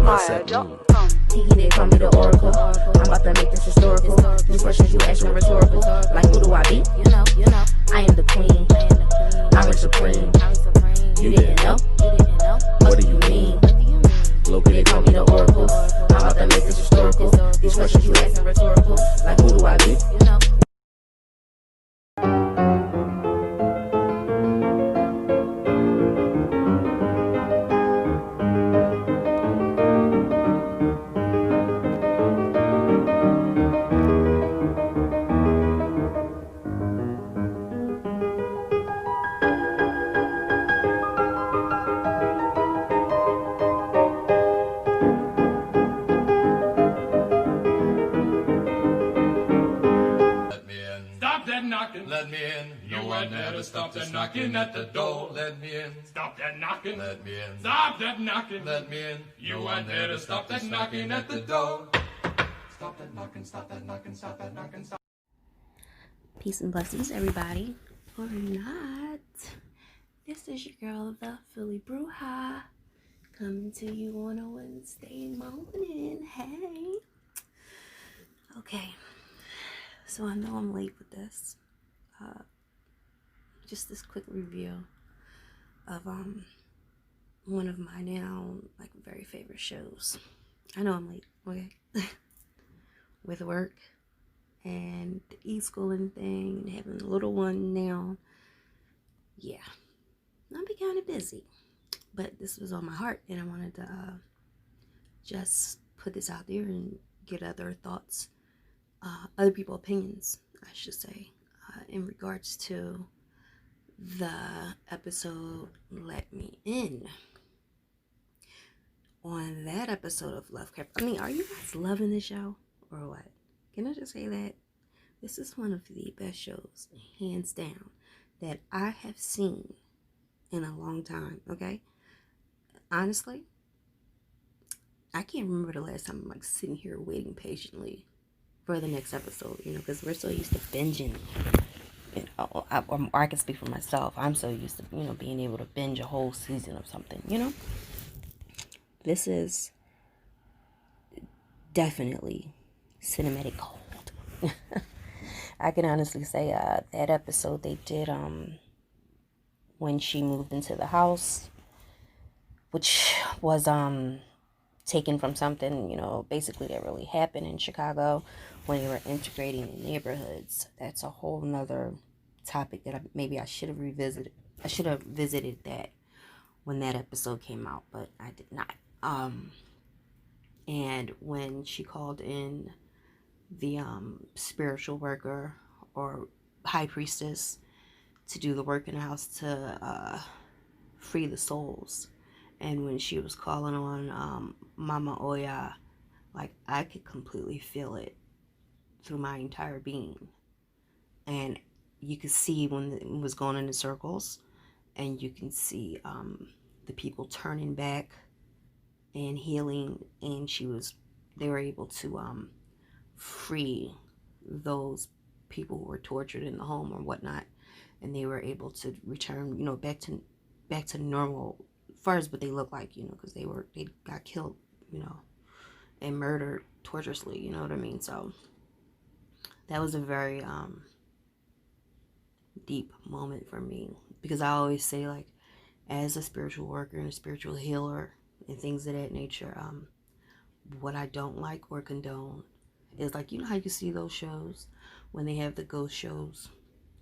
must that mean? Tiki, they call me the oracle. I'm about to make this historical. These questions you ask me rhetorical. Like, who do I be? You know. I am the queen. I'm supreme. You didn't know? What do you mean? Loki, they call me the oracle. I'm about to make this historical. These questions you ask me rhetorical. Like, who do I be? You know. Let me in. You had never stop that knocking at the door. Let me in. Stop that knocking. Let me in. Stop that knocking. Let me in. You had never stop that knocking at the door. Stop that knocking. Stop that knocking. Stop that knocking. Stop. Peace and blessings, everybody. Or not. This is your girl, the Philly Bruja, coming to you on a Wednesday morning. Hey. Okay. So I know I'm late with this. Just this quick review of one of my now very favorite shows. I know I'm late, okay? With work and the e-schooling thing and having a little one now. Yeah, I'll be kind of busy, but this was on my heart and I wanted to just put this out there and get other thoughts, other people's opinions, I should say, in regards to the episode Let Me In. On that episode of Lovecraft, I mean, are you guys loving the show or what? Can I just say that this is one of the best shows, hands down, that I have seen in a long time, okay? Honestly, I can't remember the last time I'm sitting here waiting patiently for the next episode, because we're so used to binging. Or I can speak for myself. I'm so used to, being able to binge a whole season of something, This is definitely cinematic gold. I can honestly say that episode they did when she moved into the house, which was taken from something, basically that really happened in Chicago when they were integrating the neighborhoods. That's a whole nother topic that maybe I should have revisited. I should have visited that when that episode came out, but I did not. And when she called in the spiritual worker or high priestess to do the work in the house to free the souls, and when she was calling on Mama Oya, I could completely feel it through my entire being. And you could see when it was going into circles, and you can see the people turning back and healing, and they were able to free those people who were tortured in the home or whatnot, and they were able to return, back to normal as far as what they look like, because they got killed, and murdered torturously, you know what I mean? So that was a very deep moment for me, because I always say, as a spiritual worker and a spiritual healer and things of that nature, what I don't like or condone is how you see those shows when they have the ghost shows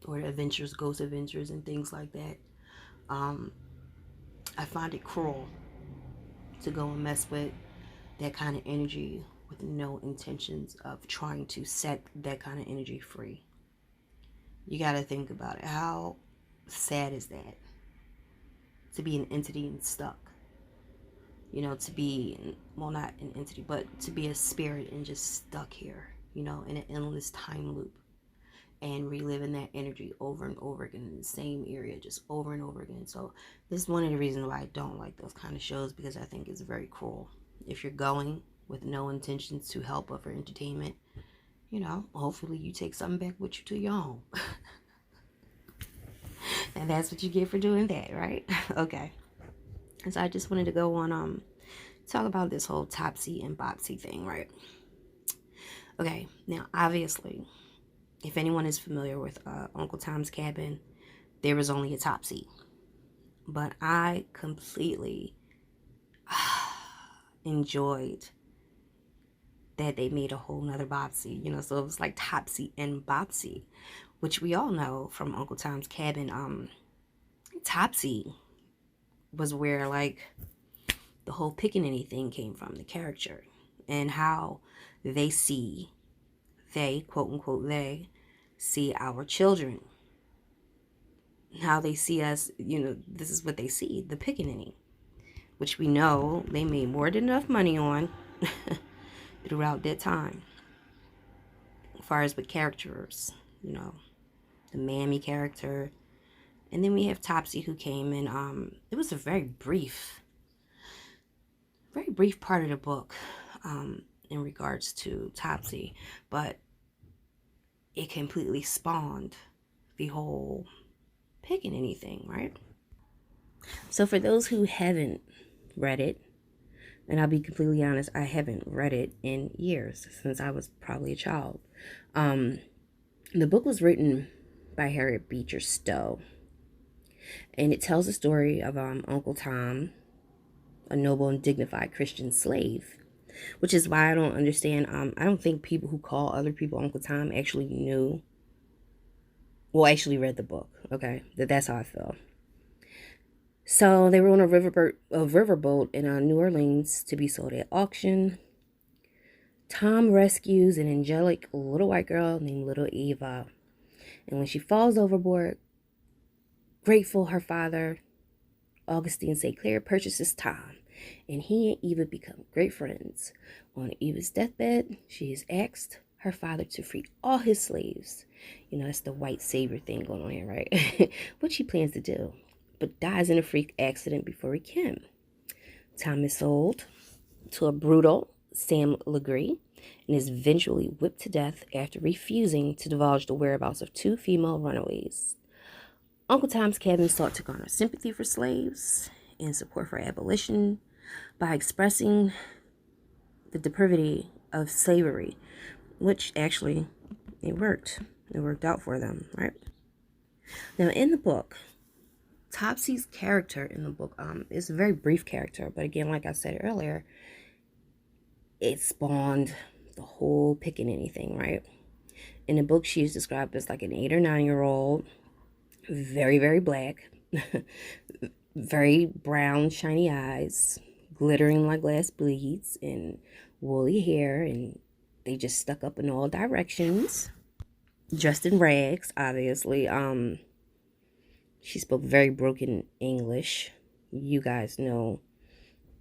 or adventures, ghost adventures and things like that. I find it cruel to go and mess with that kind of energy with no intentions of trying to set that kind of energy free. You got to think about it. How sad is that? To be an entity and stuck. To be, well, not an entity, but to be a spirit and just stuck here, in an endless time loop and reliving that energy over and over again in the same area, just over and over again. So this is one of the reasons why I don't like those kind of shows, because I think it's very cruel. If you're going with no intentions to help or for entertainment, hopefully you take something back with you to your home. And that's what you get for doing that, right? Okay. And so I just wanted to go on talk about this whole Topsy and Bopsy thing, right? Okay, now obviously, if anyone is familiar with Uncle Tom's Cabin, there was only a Topsy. But I completely enjoyed that they made a whole nother Bopsy, you know, so it was like Topsy and Bopsy, which we all know from Uncle Tom's Cabin. Topsy was where like the whole pickaninny thing came from, the caricature, and how they quote unquote they see our children, how they see us, you know, this is what they see, the pickaninny, which we know they made more than enough money on throughout that time. As far as with characters, you know, the mammy character. And then we have Topsy, who came in, it was a very brief part of the book in regards to Topsy, but it completely spawned the whole picking anything, right? So for those who haven't read it, and I'll be completely honest, I haven't read it in years, since I was probably a child. The book was written by Harriet Beecher Stowe, and it tells the story of Uncle Tom, a noble and dignified Christian slave, which is why I don't understand. I don't think people who call other people Uncle Tom actually actually read the book. Okay, that's how I feel. So they were on a riverboat in New Orleans to be sold at auction. Tom rescues an angelic little white girl named Little Eva, and when she falls overboard, grateful, her father, Augustine St. Clair, purchases Tom, and he and Eva become great friends. On Eva's deathbed, she has asked her father to free all his slaves. You know, that's the white savior thing going on here, right? Which he plans to do, but dies in a freak accident before he can. Tom is sold to a brutal Sam Legree and is eventually whipped to death after refusing to divulge the whereabouts of 2 female runaways. Uncle Tom's Cabin sought to garner sympathy for slaves and support for abolition by expressing the depravity of slavery, which actually it worked. It worked out for them, right? Now, in the book, Topsy's character in the book is a very brief character, but again, like I said earlier, it spawned the whole pickaninny thing, right? In the book, she is described as like an 8 or 9-year-old, very, very black, very brown, shiny eyes, glittering like glass beads, and woolly hair, and they just stuck up in all directions, dressed in rags, obviously. She spoke very broken English. You guys know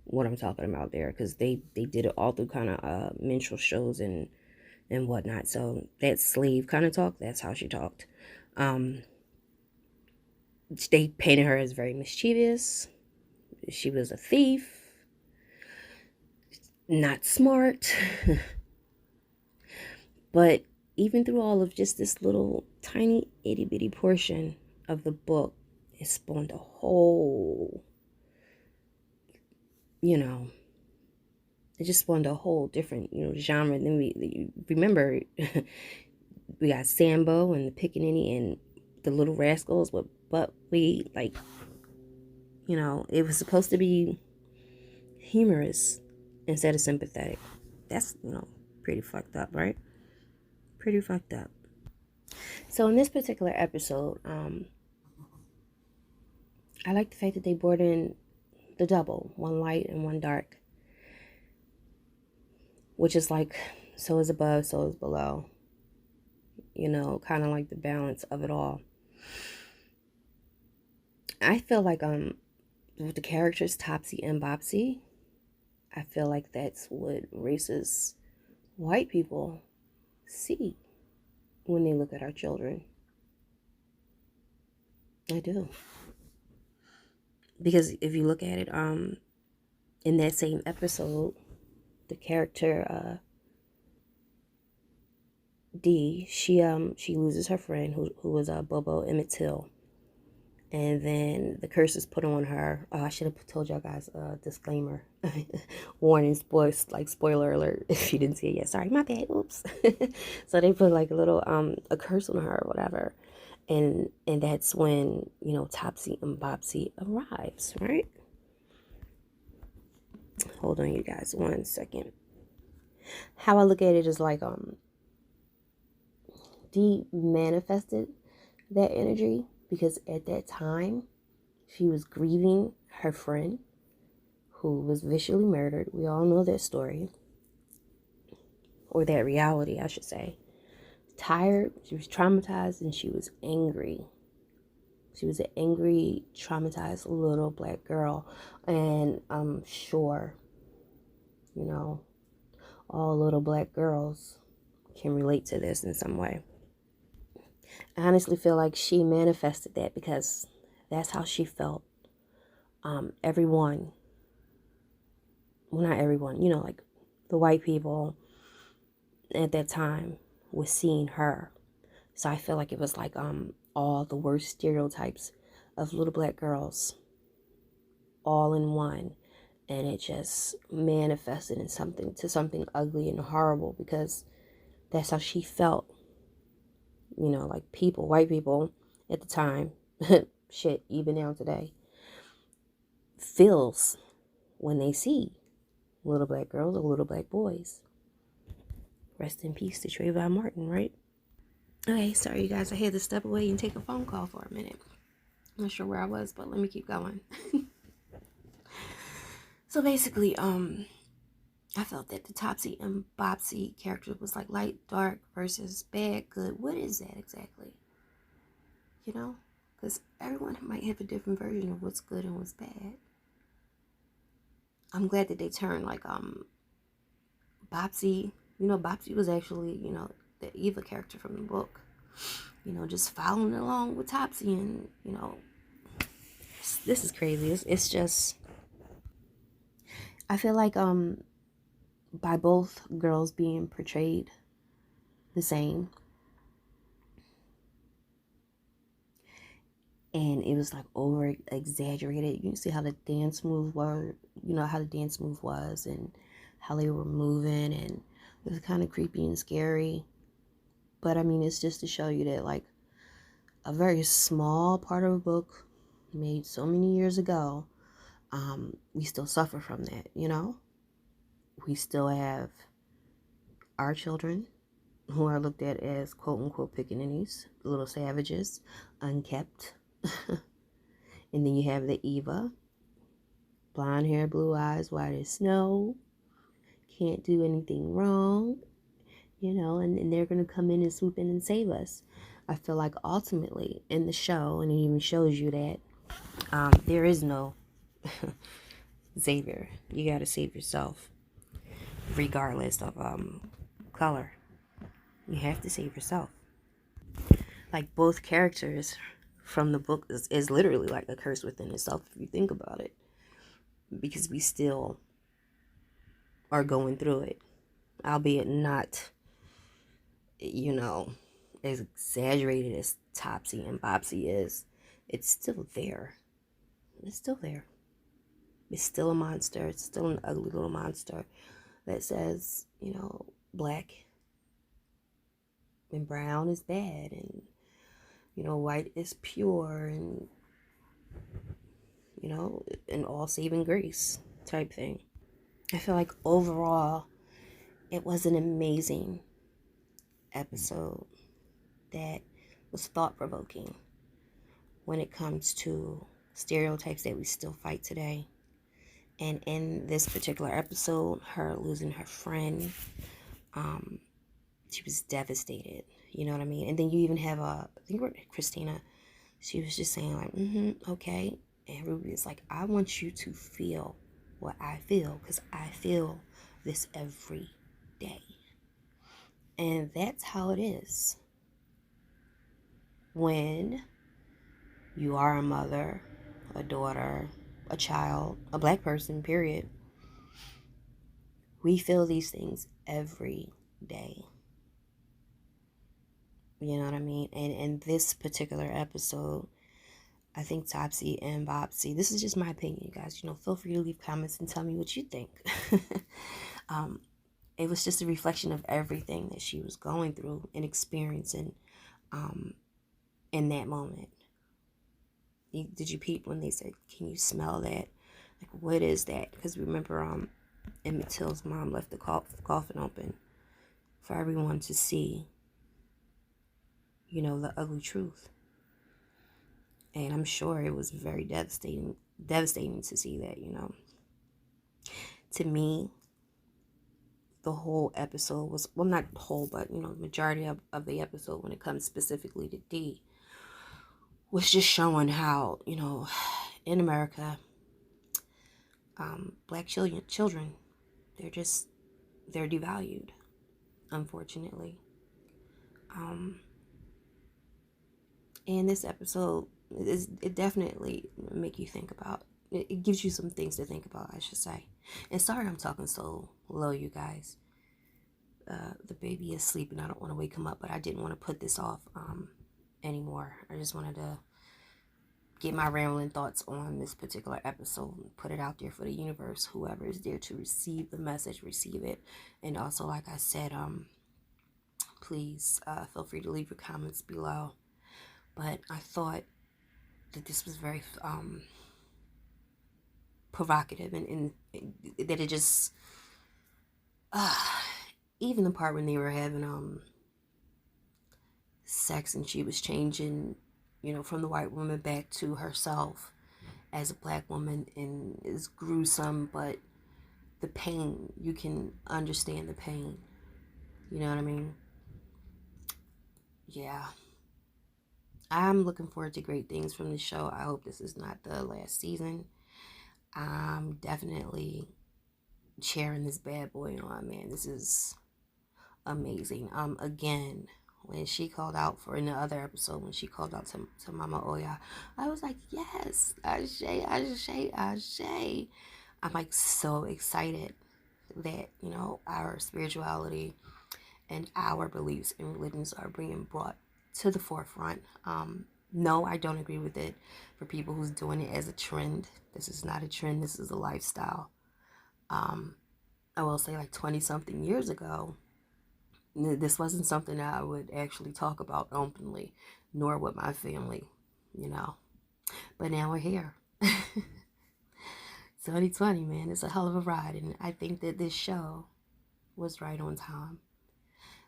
what I'm talking about there, because they did it all through kind of minstrel shows and whatnot. So that slave kind of talk, that's how she talked. They painted her as very mischievous. She was a thief, not smart. But even through all of just this little tiny itty bitty portion of the book, it spawned a whole, you know, it just spawned a whole different, you know, genre. And then we remember we got Sambo and the Piccaninny and the Little Rascals, but we, like, you know, it was supposed to be humorous instead of sympathetic. That's, you know, pretty fucked up, right? Pretty fucked up. So in this particular episode, I like the fact that they brought in the double, one light and one dark, which is like, so is above, so is below, you know, kind of like the balance of it all. I feel like with the characters Topsy and Bopsy, I feel like that's what racist white people see when they look at our children. I do. Because if you look at it, in that same episode, the character Dee, she loses her friend who was Bobo Emmett Till, And then the curse is put on her. Oh, I should have told y'all guys a disclaimer. Warning, spoiler alert if you didn't see it yet. Sorry, my bad. Oops. So they put like a little a curse on her or whatever. And that's when, you know, Topsy and Bopsy arrives, right? Hold on, you guys, 1 second. How I look at it is like Dee manifested that energy because at that time she was grieving her friend who was viciously murdered. We all know that story, or that reality, I should say. Tired, she was traumatized, and she was angry. She was an angry, traumatized little black girl, and I'm sure, you know, all little black girls can relate to this in some way. I honestly feel like she manifested that because that's how she felt. Everyone, well, not everyone, you know, like the white people at that time was seeing her. So I feel like it was like all the worst stereotypes of little black girls all in one, and it just manifested in something ugly and horrible because that's how she felt. You know, like white people at the time, shit, even now today, feels when they see little black girls or little black boys. Rest in peace to Trayvon Martin, right? Okay, sorry you guys, I had to step away and take a phone call for a minute. I'm not sure where I was, but let me keep going. So basically, I felt that the Topsy and Bopsy character was like light, dark versus bad, good. What is that exactly? You know? Because everyone might have a different version of what's good and what's bad. I'm glad that they turned like Bopsy. You know, Bopsy was actually, you know, the evil character from the book. You know, just following along with Topsy, and, you know, this is crazy. It's just, I feel like by both girls being portrayed the same, and it was like over exaggerated. You can see how the dance move were, you know, how the dance move was and how they were moving, and it was kind of creepy and scary. But I mean, it's just to show you that like a very small part of a book made so many years ago, we still suffer from that, you know? We still have our children who are looked at as quote unquote pickaninnies, little savages, unkept. And then you have the Eva, blonde hair, blue eyes, white as snow, can't do anything wrong, you know, and they're going to come in and swoop in and save us. I feel like ultimately in the show, and it even shows you that there is no savior. You got to save yourself regardless of color. You have to save yourself. Like both characters from the book is literally like a curse within itself if you think about it, because we still are going through it, albeit not, you know, as exaggerated as Topsy and Bopsy is. It's still there. It's still there. It's still a monster. It's still an ugly little monster that says, you know, black and brown is bad, and, you know, white is pure, and, you know, an all saving grace type thing. I feel like overall it was an amazing episode that was thought-provoking when it comes to stereotypes that we still fight today. And in this particular episode, her losing her friend, she was devastated, you know what I mean? And then you even have I think Christina, she was just saying like, okay. And Ruby is like, I want you to feel what I feel, because I feel this every day. And that's how it is when you are a mother, a daughter, a child, a black person, period. We feel these things every day. You know what I mean? And in this particular episode, I think Topsy and Bopsy, this is just my opinion, you guys. Feel free to leave comments and tell me what you think. It was just a reflection of everything that she was going through and experiencing in that moment. Did you peep when they said, "Can you smell that?" Like, what is that? Because remember, Emmett Till's mom left the coffin open for everyone to see, the ugly truth. And I'm sure it was very devastating to see that, To me, the whole episode was, well, not whole, but, the majority of the episode, when it comes specifically to D, was just showing how, in America, black children, they're devalued, unfortunately. And this episode, it definitely make you think about, it gives you some things to think about, I should say. And sorry I'm talking so low, you guys. The baby is sleeping. I don't want to wake him up, but I didn't want to put this off anymore. I just wanted to get my rambling thoughts on this particular episode and put it out there for the universe. Whoever is there to receive the message, receive it. And also, like I said, please feel free to leave your comments below. But I thought that this was very provocative, and that it just even the part when they were having sex and she was changing, from the white woman back to herself as a black woman, and it's gruesome, but the pain, you can understand the pain. You know what I mean? Yeah. I'm looking forward to great things from the show. I hope this is not the last season. I'm definitely cheering this bad boy on, man. This is amazing. Again, when she called out in the other episode, when she called out to Mama Oya, I was like, yes, Ashe, Ashe, Ashe. I'm like so excited that, our spirituality and our beliefs and religions are being brought to the forefront. No, I don't agree with it for people who's doing it as a trend. This is not a trend. This is a lifestyle. I will say, like 20-something years ago, this wasn't something that I would actually talk about openly, nor with my family, But now we're here. 2020, man, it's a hell of a ride. And I think that this show was right on time.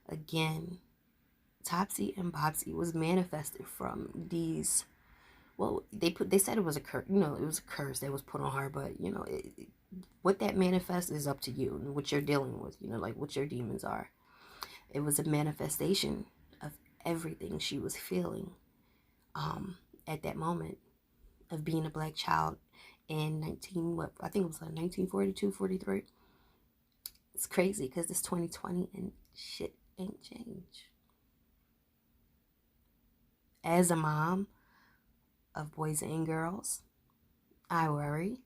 Again, Topsy and Bopsy was manifested from these, well, they said it was a curse, it was a curse that was put on her, but, what that manifests is up to you and what you're dealing with, like what your demons are. It was a manifestation of everything she was feeling at that moment of being a black child in I think it was like 1942, 43. It's crazy because it's 2020 and shit ain't changed. As a mom of boys and girls, I worry.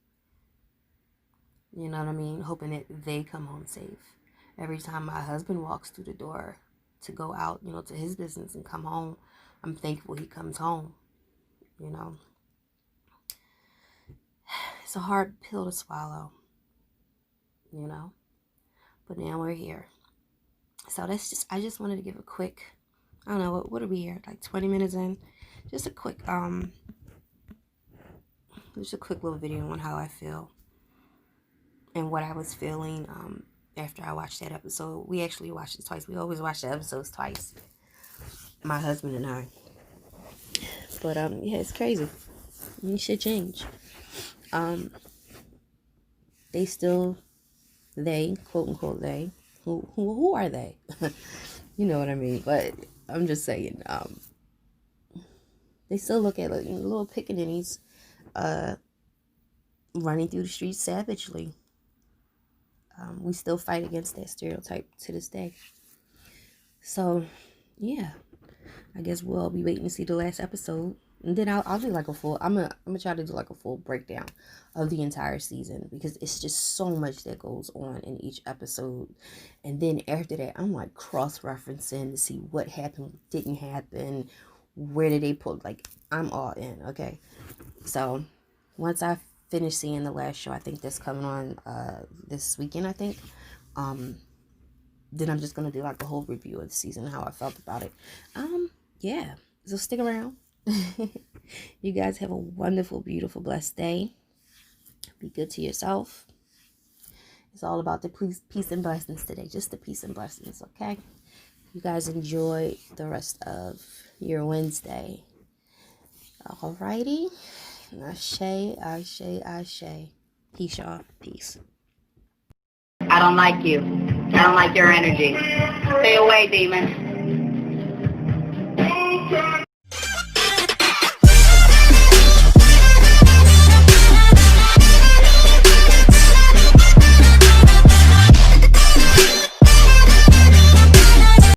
You know what I mean? Hoping that they come home safe. Every time my husband walks through the door to go out, to his business and come home, I'm thankful he comes home, It's a hard pill to swallow, But now we're here. So I just wanted to give a quick, I don't know, what are we here? Like 20 minutes in? Just a quick little video on how I feel and what I was feeling after I watched that episode. We actually watched it twice. We always watch the episodes twice, my husband and I. But yeah, it's crazy. Shit change. They quote unquote they, who are they? You know what I mean? But I'm just saying, they still look at little pickaninnies running through the streets savagely. We still fight against that stereotype to this day. So, yeah, I guess we'll be waiting to see the last episode, and then I'll do like a full. I'm gonna try to do like a full breakdown of the entire season, because it's just so much that goes on in each episode. And then after that, I'm like cross-referencing to see what happened, what didn't happen, where did they pull? Like, I'm all in, okay? So, once I finish seeing the last show, I think that's coming on this weekend, I think. Then I'm just gonna do like a whole review of the season, how I felt about it. Yeah. So stick around. You guys have a wonderful, beautiful, blessed day. Be good to yourself. It's all about the peace and blessings today. Just the peace and blessings, okay? You guys enjoy the rest of your Wednesday. Alrighty. Ashe, ashe, ashe. Peace, y'all. Peace. I don't like you. I don't like your energy. Stay away, demon.